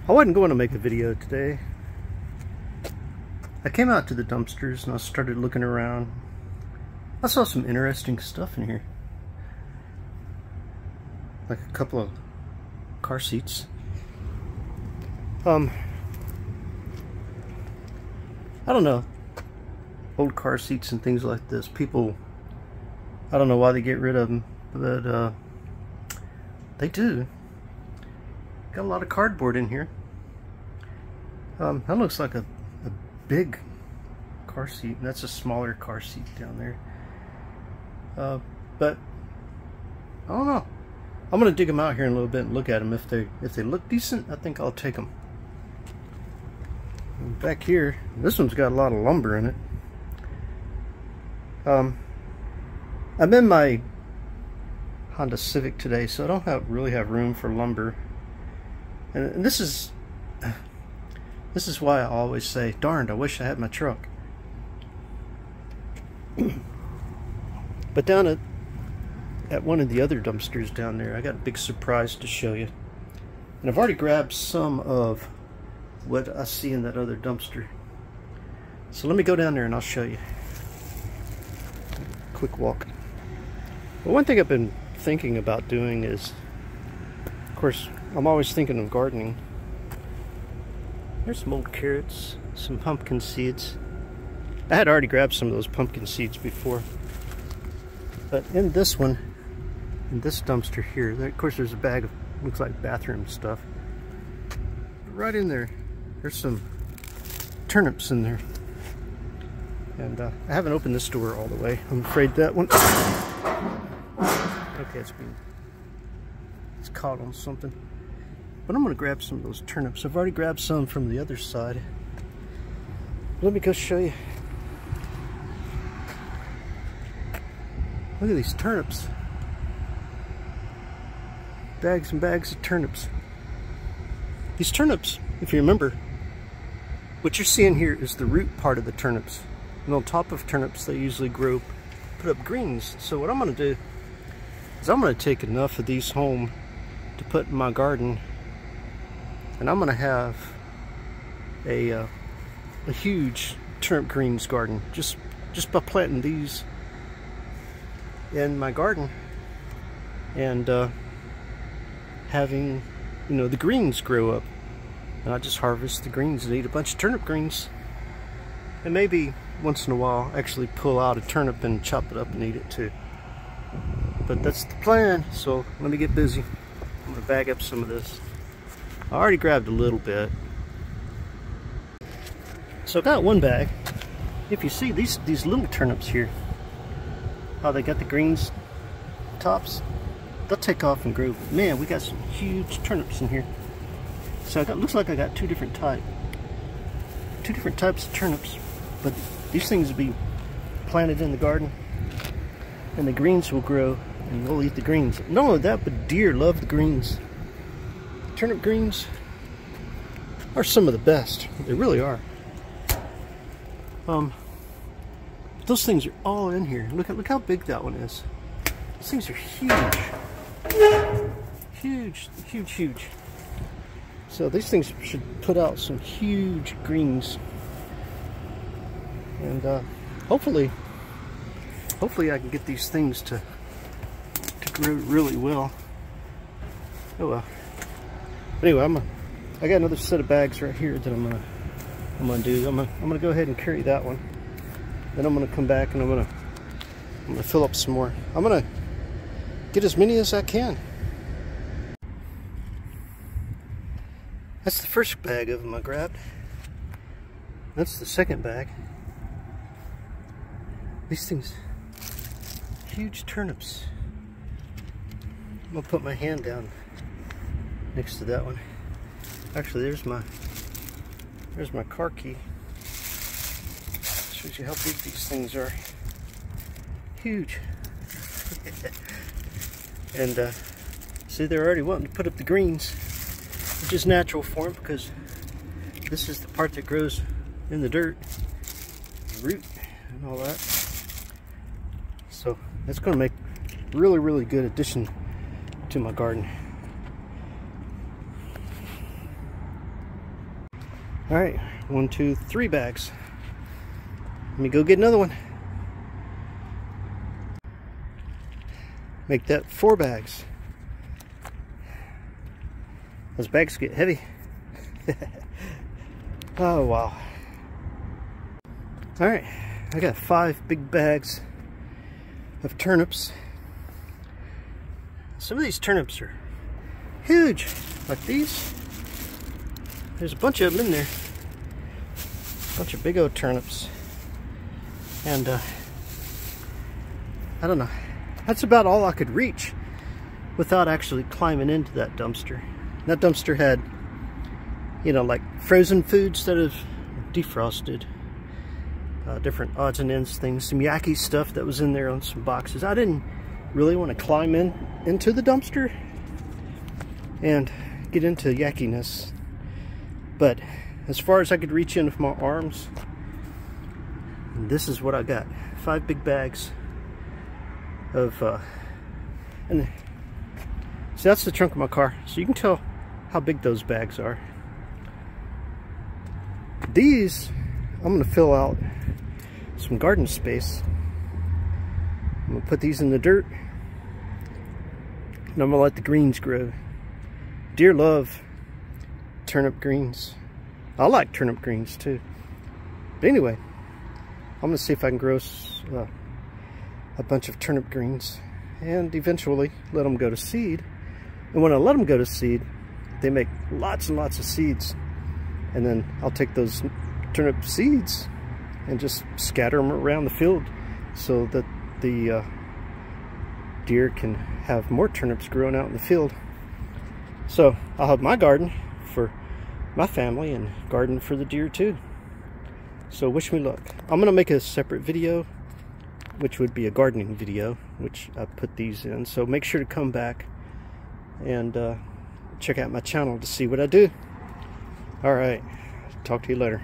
I wasn't going to make a video today. I came out to the dumpsters and I started looking around. I saw some interesting stuff in here. Like a couple of car seats. I don't know. Old car seats and things like this. People, I don't know why they get rid of them, but they do. Got a lot of cardboard in here. That looks like a big car seat, and that's a smaller car seat down there. But I don't know. I'm gonna dig them out here in a little bit and look at them. If they look decent, I think I'll take them. And back here, this one's got a lot of lumber in it. I'm in my Honda Civic today, so I don't really have room for lumber. And this is why I always say, darned, I wish I had my truck. But down at one of the other dumpsters down there, I got a big surprise to show you. And I've already grabbed some of what I see in that other dumpster. So let me go down there and I'll show you. Quick walk. Well, one thing I've been thinking about doing is, of course, I'm always thinking of gardening. There's some old carrots, some pumpkin seeds. I had already grabbed some of those pumpkin seeds before. But in this one, in this dumpster here, of course there's a bag of, looks like bathroom stuff. Right in there, there's some turnips in there. And I haven't opened this door all the way. I'm afraid that one... Okay, it's caught on something. But I'm going to grab some of those turnips. I've already grabbed some from the other side. Let me go show you. Look at these turnips. Bags and bags of turnips. These turnips, if you remember, what you're seeing here is the root part of the turnips. And on top of turnips, they usually put up greens. So what I'm going to do is I'm going to take enough of these home to put in my garden. And I'm going to have a huge turnip greens garden just by planting these in my garden and having, you know, the greens grow up. And I just harvest the greens and eat a bunch of turnip greens. And maybe once in a while actually pull out a turnip and chop it up and eat it too. But that's the plan, so let me get busy. I'm going to bag up some of this. I already grabbed a little bit. So I got one bag. If you see these little turnips here, how they got the greens tops, they'll take off and grow. Man, we got some huge turnips in here. So looks like I got two different types of turnips. But these things will be planted in the garden, and the greens will grow, and we'll eat the greens. Not only that, but deer love the greens. Turnip greens are some of the best. They really are. Those things are all in here. Look how big that one is. These things are huge. Huge, huge, huge. So these things should put out some huge greens. And hopefully I can get these things to grow really well. Oh well. Anyway, I got another set of bags right here that I'm gonna do. I'm gonna go ahead and carry that one. Then I'm gonna come back and I'm gonna fill up some more. I'm gonna get as many as I can. That's the first bag of them I grabbed. That's the second bag. These things, huge turnips. I'm gonna put my hand down next to that one. Actually, there's my car key. Shows you how big these things are. Huge. And see, they're already wanting to put up the greens, which is natural for them because this is the part that grows in the dirt, the root and all that. So that's going to make really, really good addition to my garden. All right, 1, 2, 3 bags. Let me go get another one. Make that 4 bags. Those bags get heavy. Oh wow. All right, I got 5 big bags of turnips. Some of these turnips are huge, like these. There's a bunch of them in there. A bunch of big old turnips. And I don't know. That's about all I could reach without actually climbing into that dumpster. That dumpster had, you know, like frozen foods that have defrosted. Different odds and ends things. Some yucky stuff that was in there on some boxes. I didn't really want to climb into the dumpster and get into yuckiness. But as far as I could reach in with my arms, this is what I got. 5 big bags of, and so that's the trunk of my car. So you can tell how big those bags are. These, I'm going to fill out some garden space. I'm going to put these in the dirt, and I'm going to let the greens grow. Deer love turnip greens. I like turnip greens too. But anyway, I'm going to see if I can grow a bunch of turnip greens and eventually let them go to seed. And when I let them go to seed, they make lots and lots of seeds. And then I'll take those turnip seeds and just scatter them around the field so that the deer can have more turnips growing out in the field. So I'll have my garden for my family and garden for the deer too. So wish me luck. I'm gonna make a separate video, which would be a gardening video, which I put these in. So make sure to come back and check out my channel to see what I do. All right, talk to you later.